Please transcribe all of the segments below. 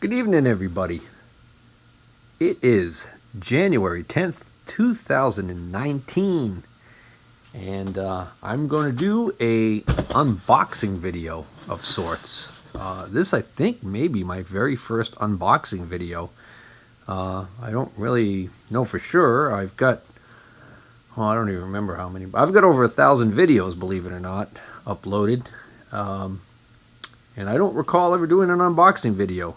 Good evening, everybody. It is January 10th, 2019, and I'm going to do a unboxing video of sorts. This, I think, may be my very first unboxing video. I don't really know for sure. I've got, I don't even remember how many. I've got over 1,000 videos, believe it or not, uploaded. And I don't recall ever doing an unboxing video.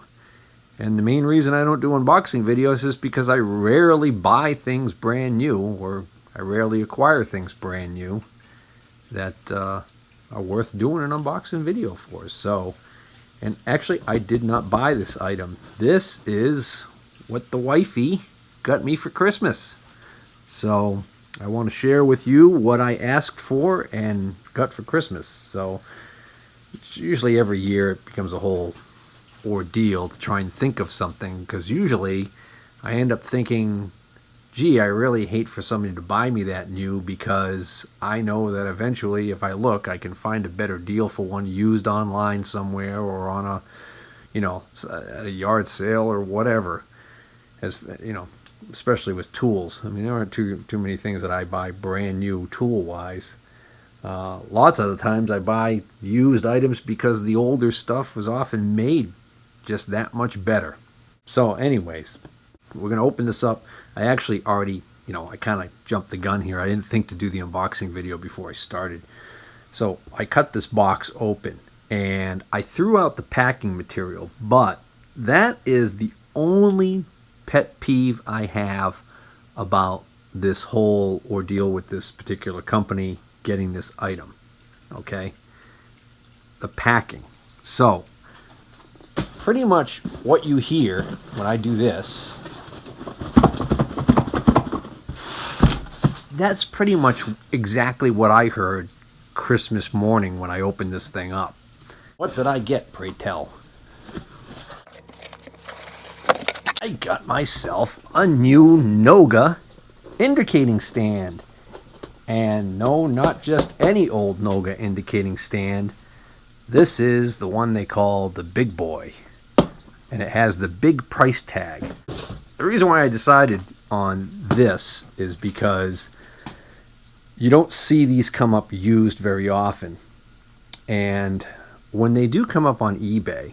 And the main reason I don't do unboxing videos is because I rarely buy things brand new, or I rarely acquire things brand new that are worth doing an unboxing video for. So, and actually I did not buy this item. This is what the wifey got me for Christmas. So I want to share with you what I asked for and got for Christmas. So it's usually every year it becomes a whole ordeal to try and think of something, because usually I end up thinking, gee, I really hate for somebody to buy me that new, because I know that eventually if I look I can find a better deal for one used online somewhere, or on a, at a yard sale or whatever. As you know, especially with tools. I mean, there aren't too many things that I buy brand new tool wise. Lots of the times I buy used items because the older stuff was often made just that much better. So anyways, we're going to open this up. I actually already, I kind of jumped the gun here. I didn't think to do the unboxing video before I started. So I cut this box open and I threw out the packing material, but that is the only pet peeve I have about this whole ordeal with this particular company getting this item. Okay, the packing. So pretty much what you hear when I do this, that's pretty much exactly what I heard Christmas morning when I opened this thing up. What did I get, pray tell? I got myself a new Noga indicating stand. And no, not just any old Noga indicating stand. This is the one they call the big boy. And it has the big price tag. The reason why I decided on this is because you don't see these come up used very often. And when they do come up on eBay,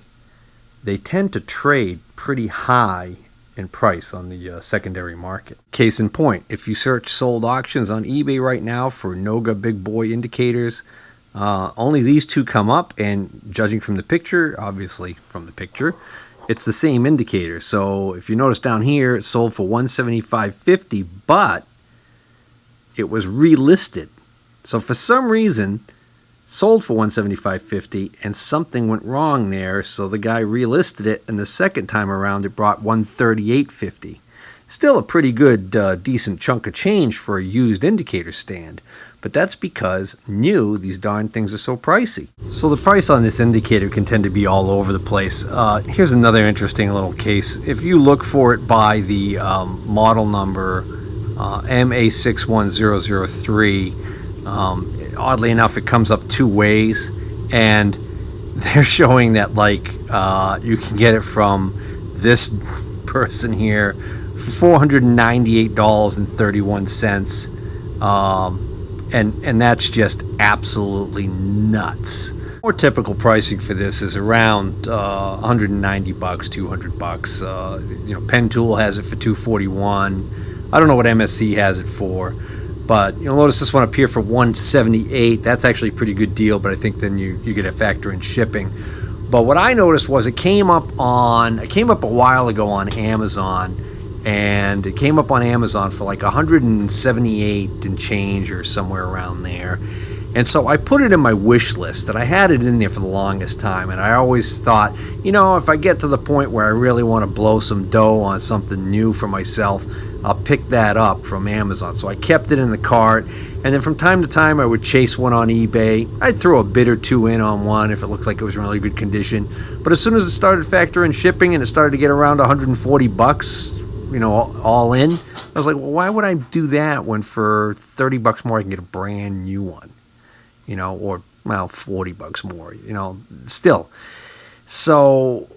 they tend to trade pretty high in price on the secondary market. Case in point, if you search sold auctions on eBay right now for Noga big boy indicators, only these two come up, and judging from the picture, obviously from the picture, it's the same indicator. So if you notice down here, it sold for $175.50, but it was relisted. So for some reason, sold for $175.50, and something went wrong there, so the guy relisted it, and the second time around it brought $138.50. Still a pretty good, decent chunk of change for a used indicator stand, but that's because new, these darn things are so pricey. So the price on this indicator can tend to be all over the place. Here's another interesting little case. If you look for it by the model number MA61003, oddly enough, it comes up two ways, and they're showing that you can get it from this person here for $498.31, and that's just absolutely nuts. More typical pricing for this is around $190, $200. Pen Tool has it for $241. I don't know what MSC has it for. But you'll notice this one up here for $178. That's actually a pretty good deal, but I think then you get to factor in shipping. But what I noticed was it came up a while ago on Amazon, and it came up on Amazon for like $178 and change, or somewhere around there. And so I put it in my wish list, and I had it in there for the longest time, and I always thought, if I get to the point where I really want to blow some dough on something new for myself, I'll pick that up from Amazon. So I kept it in the cart, and then from time to time I would chase one on eBay. I'd throw a bid or two in on one if it looked like it was in really good condition. But as soon as it started factoring shipping and it started to get around $140, all in, I was like, well, why would I do that when for $30 more I can get a brand new one? Or $40 more, still. So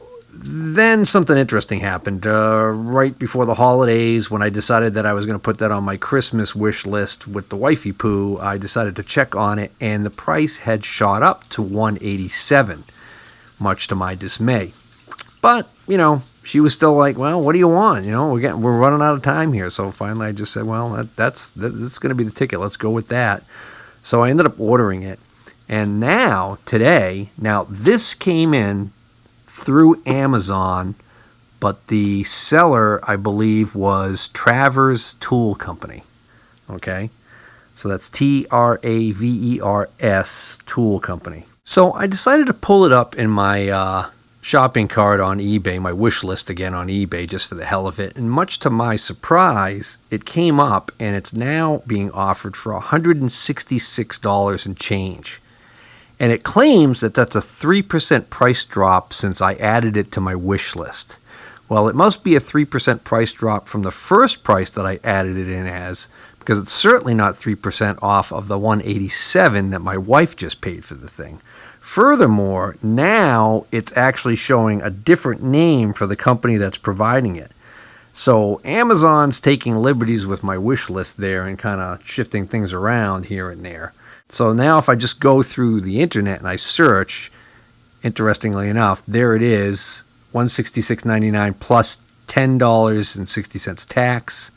then something interesting happened right before the holidays when I decided that I was going to put that on my Christmas wish list with the wifey poo. I decided to check on it, and the price had shot up to $187, much to my dismay. But, you know, she was still like, well, what do you want? You know, we're running out of time here. So finally I just said, well, that's going to be the ticket. Let's go with that. So I ended up ordering it. And now, today, this came in through Amazon, but the seller, I believe, was Travers Tool Company. Okay? So that's Travers Tool Company. So I decided to pull it up in my shopping cart on eBay, my wish list again on eBay, just for the hell of it. And much to my surprise, it came up and it's now being offered for $166 and change. And it claims that that's a 3% price drop since I added it to my wish list. Well, it must be a 3% price drop from the first price that I added it in as, because it's certainly not 3% off of the $187 that my wife just paid for the thing. Furthermore, now it's actually showing a different name for the company that's providing it. So Amazon's taking liberties with my wish list there and kind of shifting things around here and there. So now if I just go through the internet and I search, interestingly enough, there it is, $166.99 plus $10.60 tax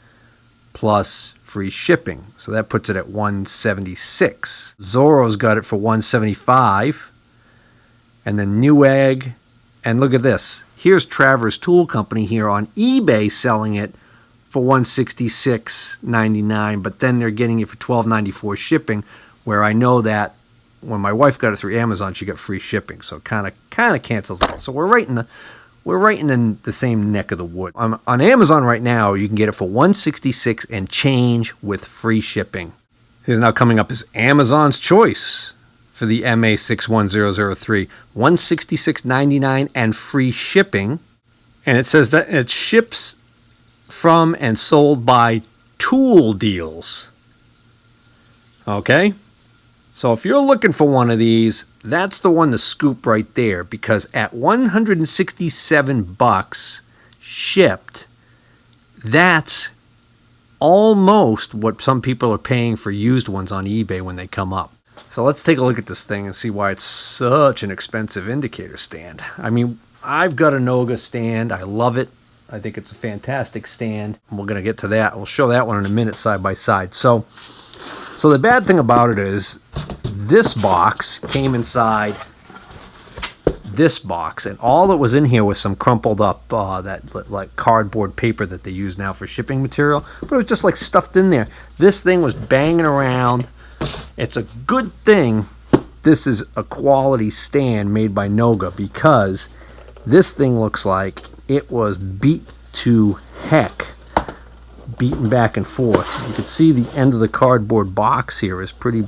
plus free shipping. So that puts it at $176. Zorro's got it for $175. And then Newegg. And look at this. Here's Travers Tool Company here on eBay selling it for $166.99, but then they're getting it for $12.94 shipping, where I know that when my wife got it through Amazon, she got free shipping. So it kind of cancels that. So we're right in the same neck of the wood. On Amazon right now, you can get it for $166 and change with free shipping. It's now coming up as Amazon's choice for the MA61003, $166.99 and free shipping. And it says that it ships from and sold by Tool Deals. Okay? So if you're looking for one of these, that's the one to scoop right there, because at $167 shipped, that's almost what some people are paying for used ones on eBay when they come up. So let's take a look at this thing and see why it's such an expensive indicator stand. I mean, I've got a Noga stand. I love it. I think it's a fantastic stand. We're going to get to that. We'll show that one in a minute side by side. So the bad thing about it is this box came inside this box, and all that was in here was some crumpled up that like cardboard paper that they use now for shipping material, but it was just like stuffed in there. This thing was banging around. It's a good thing this is a quality stand made by Noga, because this thing looks like it was beat to heck, beaten back and forth. You can see the end of the cardboard box here is pretty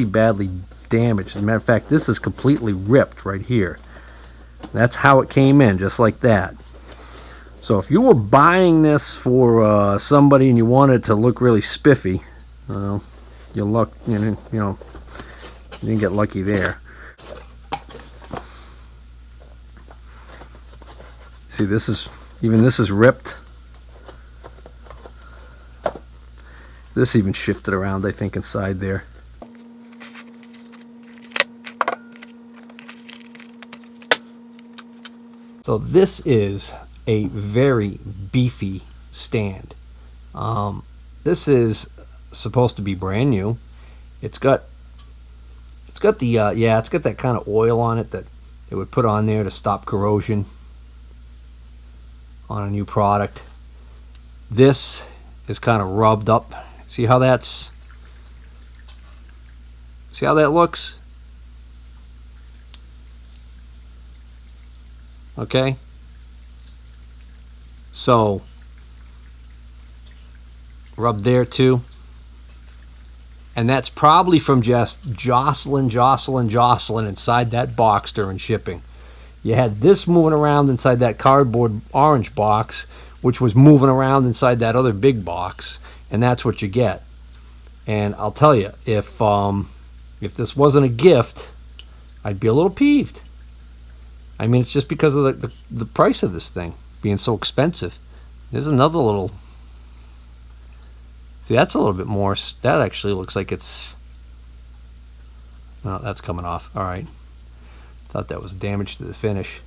badly damaged. As a matter of fact, this is completely ripped right here. That's how it came in, just like that. So if you were buying this for somebody and you wanted it to look really spiffy, you didn't get lucky there. See, this is ripped. This even shifted around, I think, inside there. So this is a very beefy stand. This is supposed to be brand new. It's got that kind of oil on it that it would put on there to stop corrosion on a new product. This is kind of rubbed up. See how that looks? Okay. So rub there too. And that's probably from just jostling inside that box during shipping. You had this moving around inside that cardboard orange box, which was moving around inside that other big box, and that's what you get. And I'll tell you, if this wasn't a gift, I'd be a little peeved. I mean, it's just because of the price of this thing being so expensive. There's another little... See, that's a little bit more... That actually looks like it's... No, that's coming off. All right. Thought that was damage to the finish.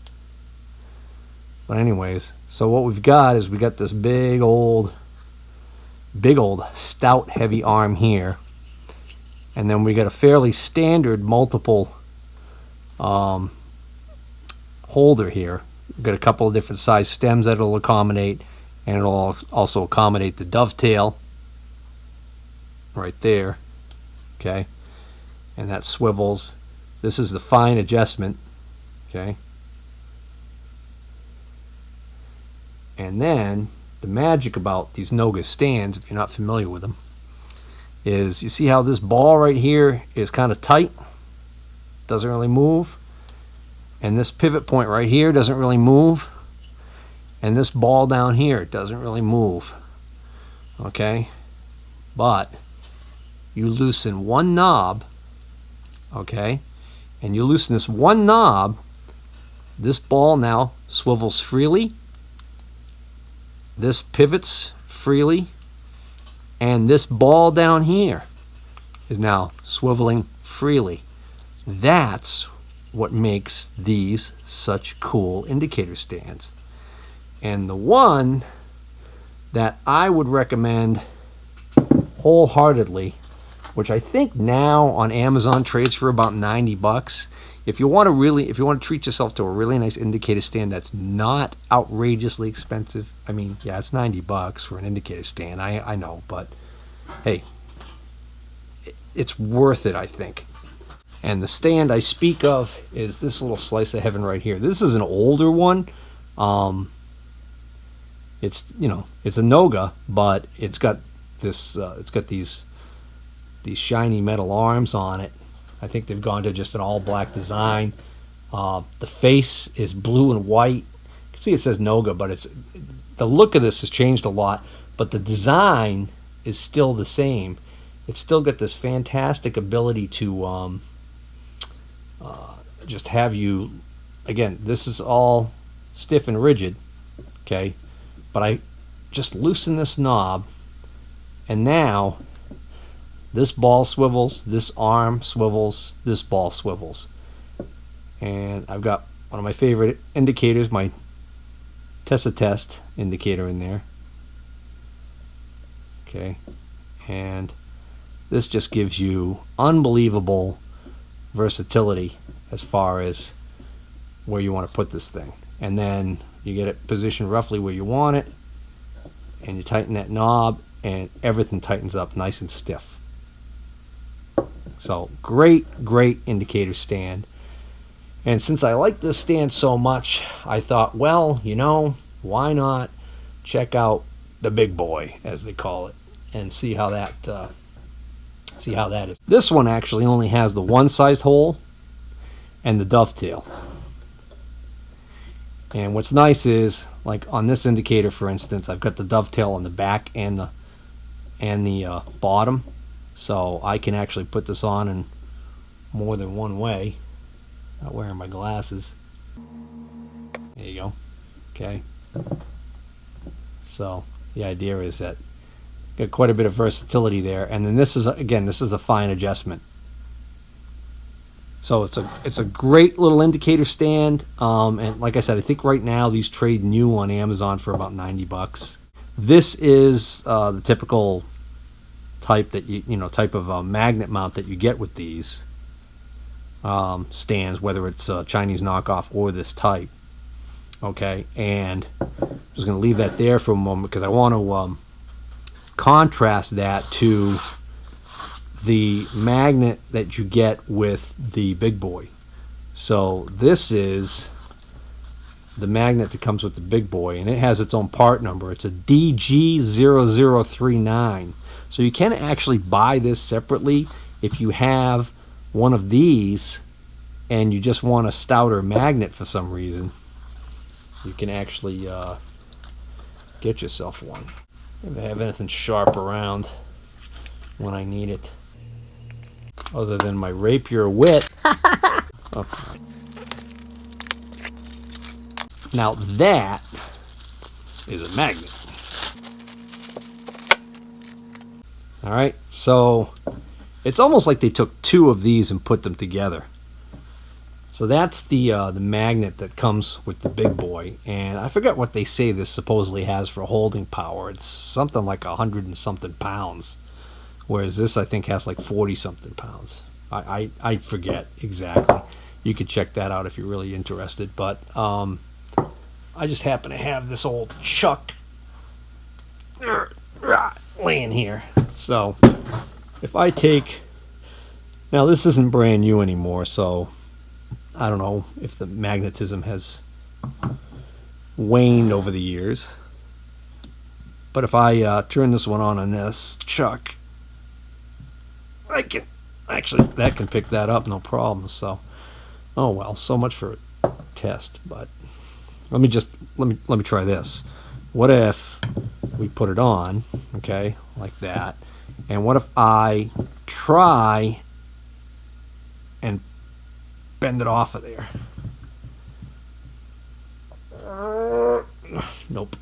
But anyways, so what we've got is we got this big old stout heavy arm here. And then we got a fairly standard multiple holder here. We've got a couple of different size stems that it'll accommodate, and it'll also accommodate the dovetail right there. Okay. And that swivels. This is the fine adjustment. Okay. And then the magic about these Noga stands, if you're not familiar with them, is you see how this ball right here is kind of tight, doesn't really move, and this pivot point right here doesn't really move, and this ball down here doesn't really move. Okay, but you loosen one knob, okay, and you loosen this one knob, this ball now swivels freely, this pivots freely, and this ball down here is now swiveling freely. That's what makes these such cool indicator stands. And the one that I would recommend wholeheartedly, which I think now on Amazon trades for about 90 bucks. If you want to treat yourself to a really nice indicator stand that's not outrageously expensive, I mean, yeah, it's 90 bucks for an indicator stand. I know, but hey, it's worth it, I think. And the stand I speak of is this little slice of heaven right here. This is an older one. It's, you know, it's a Noga, but it's got this it's got these shiny metal arms on it. I think they've gone to just an all black design. The face is blue and white. You can see it says Noga, but the look of this has changed a lot, but the design is still the same. It's still got this fantastic ability to just have you, again, this is all stiff and rigid, okay, but I just loosen this knob, and now this ball swivels, this arm swivels, this ball swivels. And I've got one of my favorite indicators, my Test indicator in there. Okay. And this just gives you unbelievable versatility as far as where you want to put this thing. And then you get it positioned roughly where you want it, and you tighten that knob, and everything tightens up nice and stiff. So great indicator stand. And since I like this stand so much, I thought, well, you know, why not check out the big boy, as they call it, and see how that is. This one actually only has the one sized hole and the dovetail. And what's nice is, like on this indicator, for instance, I've got the dovetail on the back and the bottom. So I can actually put this on in more than one way. Not wearing my glasses. There you go. Okay. So the idea is that got quite a bit of versatility there. And then this is, again, this is a fine adjustment. So it's a great little indicator stand. And like I said, I think right now these trade new on Amazon for about 90 bucks. This is the typical type that type of magnet mount that you get with these stands, whether it's a Chinese knockoff or this type. Okay, and I'm just going to leave that there for a moment because I want to contrast that to the magnet that you get with the big boy. So this is the magnet that comes with the big boy, and it has its own part number. It's a DG0039. So you can actually buy this separately if you have one of these and you just want a stouter magnet for some reason. You can actually get yourself one. If I have anything sharp around when I need it, other than my rapier wit. Okay. Now that is a magnet. All right, so it's almost like they took two of these and put them together. So that's the magnet that comes with the big boy, and I forget what they say this supposedly has for holding power. It's something like 100 and something pounds, whereas this I think has like 40 something pounds. I forget exactly. You could check that out if you're really interested. But I just happen to have this old chuck laying here. So if I take, now this isn't brand new anymore, so I don't know if the magnetism has waned over the years. But if I turn this one on this chuck, I can actually, that can pick that up no problem. So, oh well, so much for a test. But let me try this. What if we put it on, okay, like that, and what if I try and bend it off of there? Nope.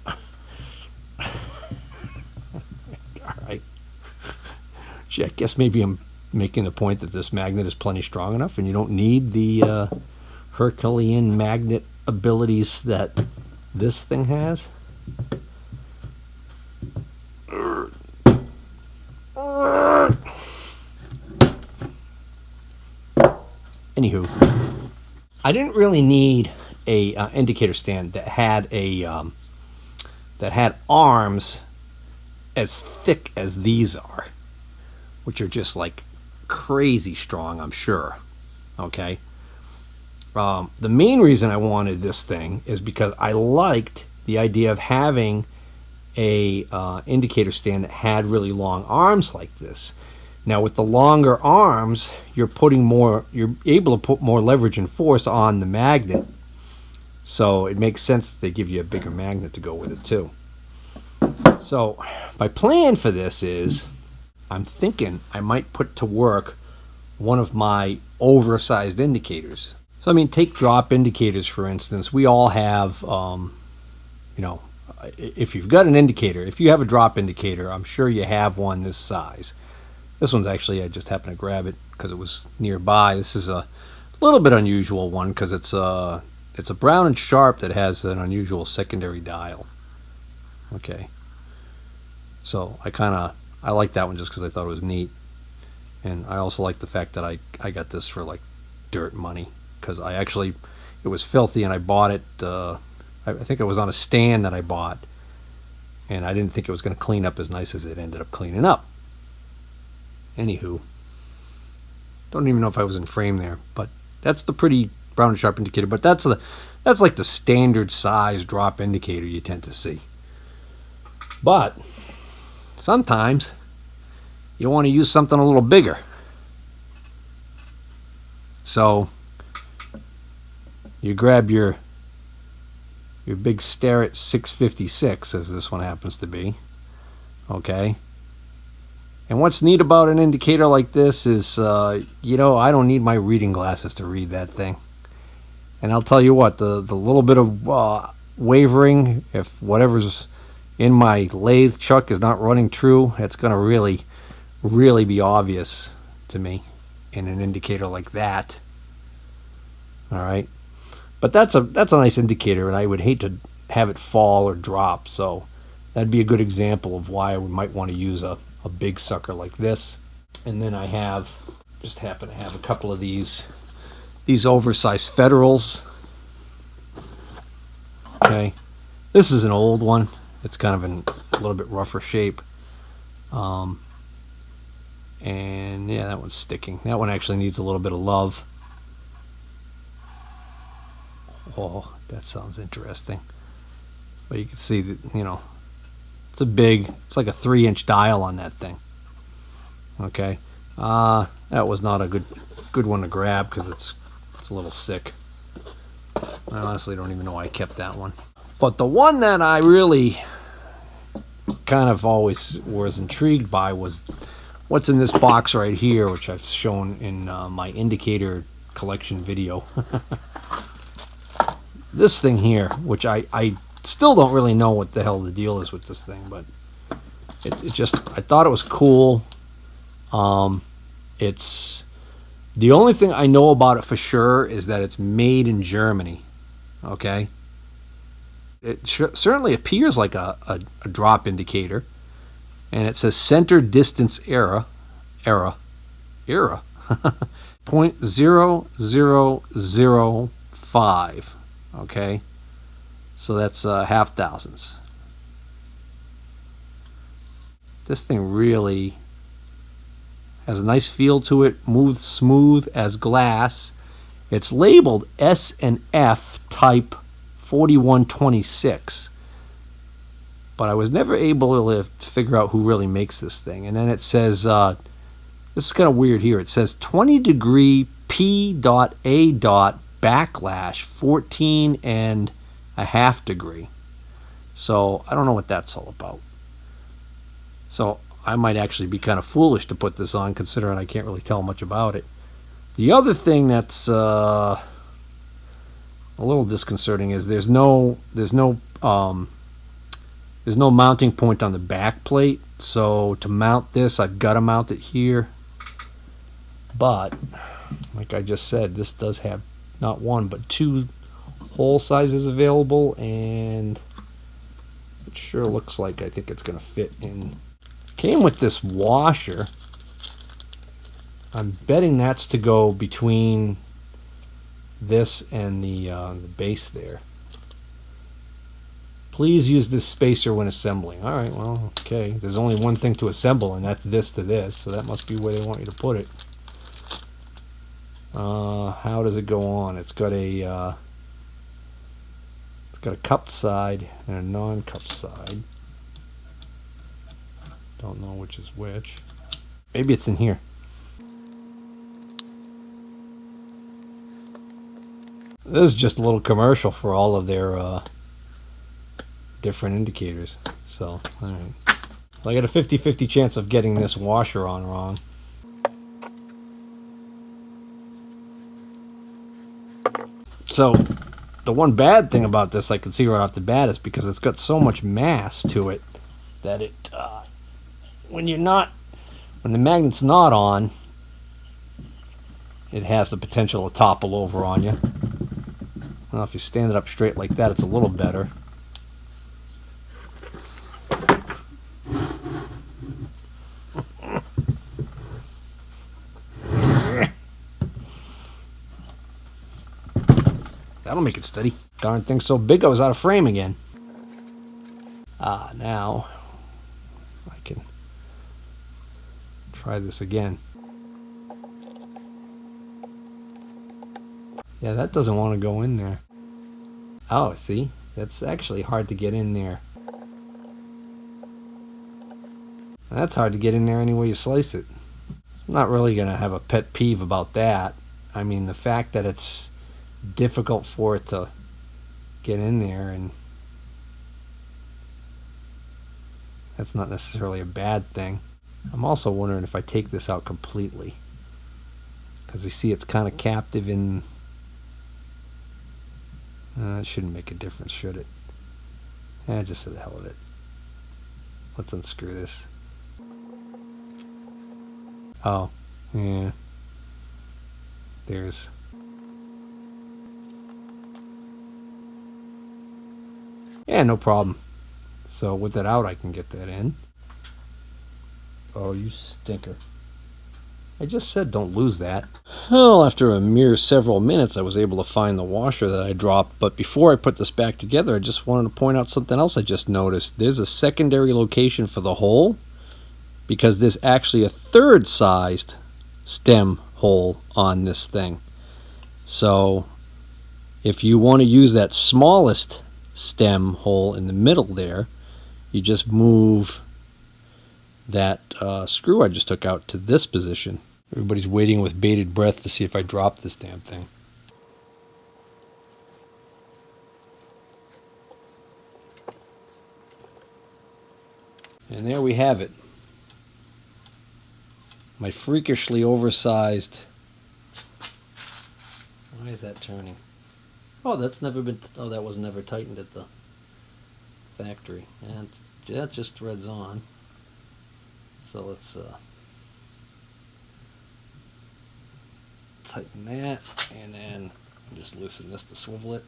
All right. Gee, I guess maybe I'm making the point that this magnet is plenty strong enough and you don't need the Herculean magnet abilities that this thing has. Anywho, I didn't really need a indicator stand that had arms as thick as these are, which are just like crazy strong, I'm sure. Okay. The main reason I wanted this thing is because I liked the idea of having a indicator stand that had really long arms like this. Now with the longer arms, you're able to put more leverage and force on the magnet. So it makes sense that they give you a bigger magnet to go with it too. So my plan for this is, I'm thinking I might put to work one of my oversized indicators. So I mean, take drop indicators for instance. We all have, if you've got an indicator, if you have a drop indicator, I'm sure you have one this size. This one's actually, I just happened to grab it because it was nearby. This is a little bit unusual one because it's a brown and sharp that has an unusual secondary dial. Okay. So I like that one just because I thought it was neat. And I also like the fact that I got this for like dirt money because it was filthy and I bought it, I think it was on a stand that I bought, and I didn't think it was going to clean up as nice as it ended up cleaning up. Anywho, don't even know if I was in frame there, but that's the pretty brown and sharp indicator. But that's like the standard size drop indicator you tend to see. But sometimes you want to use something a little bigger. So you grab your big Starrett 656, as this one happens to be. Okay. And what's neat about an indicator like this is, I don't need my reading glasses to read that thing. And I'll tell you what, the little bit of wavering, if whatever's in my lathe chuck is not running true, it's going to really, really be obvious to me in an indicator like that. All right. But that's a nice indicator, and I would hate to have it fall or drop. So that'd be a good example of why we might want to use a big sucker like this. And then I just happen to have a couple of these oversized Federals. Okay, this is an old one. It's kind of in a little bit rougher shape. And yeah, that one's sticking. That one actually needs a little bit of love. Oh, that sounds interesting. But you can see that, it's like a 3-inch dial on that thing. Okay. That was not a good one to grab because it's a little sick. I honestly don't even know why I kept that one. But the one that I really kind of always was intrigued by was what's in this box right here, which I've shown in my indicator collection video. this thing here, which I still don't really know what the hell the deal is with this thing, but it just, I thought it was cool. It's, the only thing I know about it for sure is that it's made in Germany. Okay. It certainly appears like a drop indicator, and it says center distance error 0.0005. Okay, so that's half thousandths. This thing really has a nice feel to it, moves smooth as glass. It's labeled S and F type 4126, but I was never able to figure out who really makes this thing. And then it says, this is kind of weird here, it says 20 degree P.A. backlash 14.5 degree. So I don't know what that's all about. So I might actually be kind of foolish to put this on, considering I can't really tell much about it. The other thing that's a little disconcerting is there's no mounting point on the back plate. So to mount this, I've got to mount it here. But like I just said, this does have not one but two hole sizes available, and it sure looks like I think it's going to fit in. Came with this washer. I'm betting that's to go between this and the base there. Please use this spacer when assembling. All right, well, okay. There's only one thing to assemble, and that's this to this, so that must be where they want you to put it. How does it go on? It's got a cupped side and a non-cupped side. Don't know which is which. Maybe it's in here. This is just a little commercial for all of their different indicators. So, alright. I got a 50-50 chance of getting this washer on wrong. So, the one bad thing about this I can see right off the bat is because it's got so much mass to it that it, when the magnet's not on, it has the potential to topple over on you. Well, if you stand it up straight like that, it's a little better. That'll make it steady. Darn thing's so big I was out of frame again. Now I can try this again. Yeah, that doesn't want to go in there. Oh, see? That's actually hard to get in there. That's hard to get in there any way you slice it. I'm not really going to have a pet peeve about that. I mean, the fact that it's difficult for it to get in there, and that's not necessarily a bad thing. I'm also wondering if I take this out completely, because you see it's kind of captive in... it shouldn't make a difference, should it? Just for the hell of it. Let's unscrew this. Oh, yeah. There's... yeah, no problem. So with that out, I can get that in. Oh, you stinker. I just said don't lose that. Well, after a mere several minutes, I was able to find the washer that I dropped. But before I put this back together, I just wanted to point out something else I just noticed. There's a secondary location for the hole, because there's actually a third sized stem hole on this thing. So if you want to use that smallest stem hole in the middle there, you just move that screw I just took out to this position. Everybody's waiting with bated breath to see if I drop this damn thing. And there we have it. My freakishly oversized... why is that turning? Oh, that's never been. Oh, that was never tightened at the factory, and that just threads on. So let's tighten that, and then just loosen this to swivel it.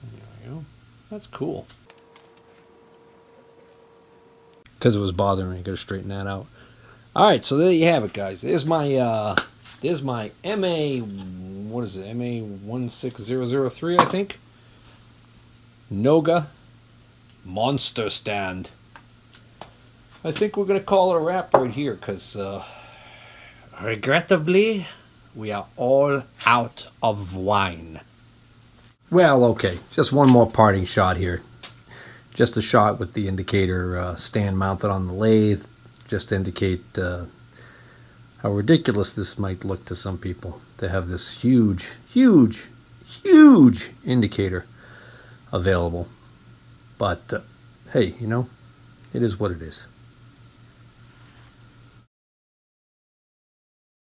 There we go. That's cool. Because it was bothering me, gotta straighten that out. All right, so there you have it, guys. There's my MA. What is it? MA16003, I think. Noga monster stand. I think we're gonna call it a wrap right here, because regrettably, we are all out of wine. Well, okay, just one more parting shot here. Just a shot with the indicator stand mounted on the lathe, just to indicate how ridiculous this might look to some people to have this huge, huge, huge indicator available. But hey, you know, it is what it is.